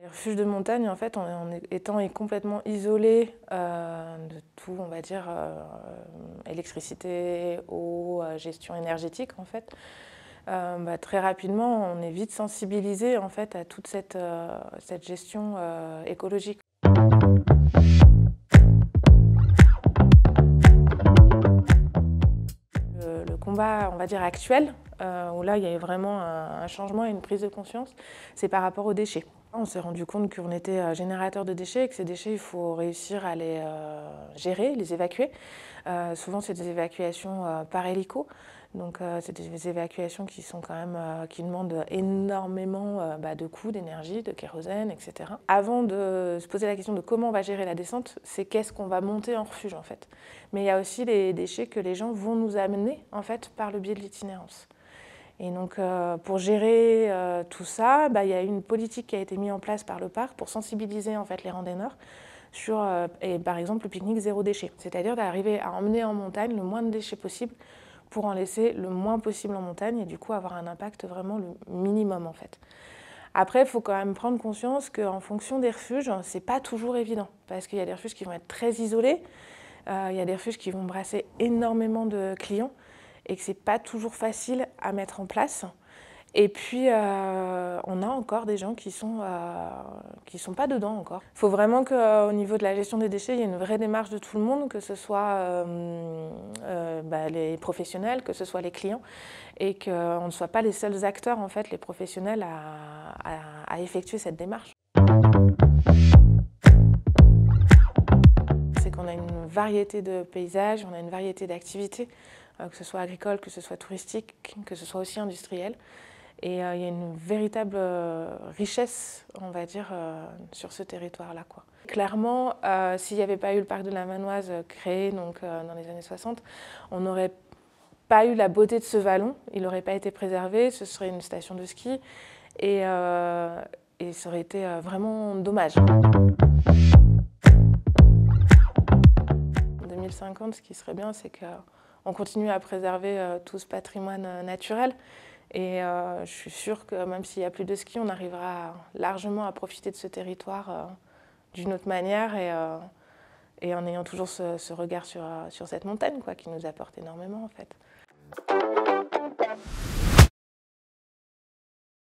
Les refuges de montagne, en fait, étant complètement isolés de tout, on va dire, électricité, eau, gestion énergétique, en fait, très rapidement, on est vite sensibilisé en fait, à toute cette gestion écologique. Le combat, on va dire, actuel, où là, il y a eu vraiment un changement et une prise de conscience, c'est par rapport aux déchets. On s'est rendu compte qu'on était générateur de déchets et que ces déchets, il faut réussir à les gérer, les évacuer. Souvent, c'est des évacuations par hélico. Donc, c'est des évacuations qui sont quand même, qui demandent énormément de coûts, d'énergie, de kérosène, etc. Avant de se poser la question de comment on va gérer la descente, c'est qu'est-ce qu'on va monter en refuge, en fait. Mais il y a aussi les déchets que les gens vont nous amener, en fait, par le biais de l'itinérance. Et donc, pour gérer tout ça, il y a une politique qui a été mise en place par le parc pour sensibiliser en fait, les randonneurs sur, par exemple, le pique-nique zéro déchet. C'est-à-dire d'arriver à emmener en montagne le moins de déchets possible pour en laisser le moins possible en montagne et du coup avoir un impact vraiment le minimum en fait. Après, il faut quand même prendre conscience qu'en fonction des refuges, c'est pas toujours évident parce qu'il y a des refuges qui vont être très isolés, il y a des refuges qui vont brasser énormément de clients et que c'est pas toujours facile à mettre en place. Et puis, on a encore des gens qui sont pas dedans encore. Il faut vraiment qu'au niveau de la gestion des déchets, il y ait une vraie démarche de tout le monde, que ce soit les professionnels, que ce soit les clients, et qu'on ne soit pas les seuls acteurs, en fait, les professionnels, à effectuer cette démarche. C'est qu'on a une variété de paysages, on a une variété d'activités, que ce soit agricole, que ce soit touristique, que ce soit aussi industriel. Et il y a une véritable richesse, on va dire, sur ce territoire-là, quoi. Clairement, s'il n'y avait pas eu le parc de la Vanoise créé donc, dans les années 60, on n'aurait pas eu la beauté de ce vallon, il n'aurait pas été préservé, ce serait une station de ski et ça aurait été vraiment dommage. En 2050, ce qui serait bien, c'est qu'on continue à préserver tout ce patrimoine naturel. Et je suis sûre que même s'il n'y a plus de ski, on arrivera largement à profiter de ce territoire d'une autre manière et en ayant toujours ce regard sur cette montagne quoi, qui nous apporte énormément en fait.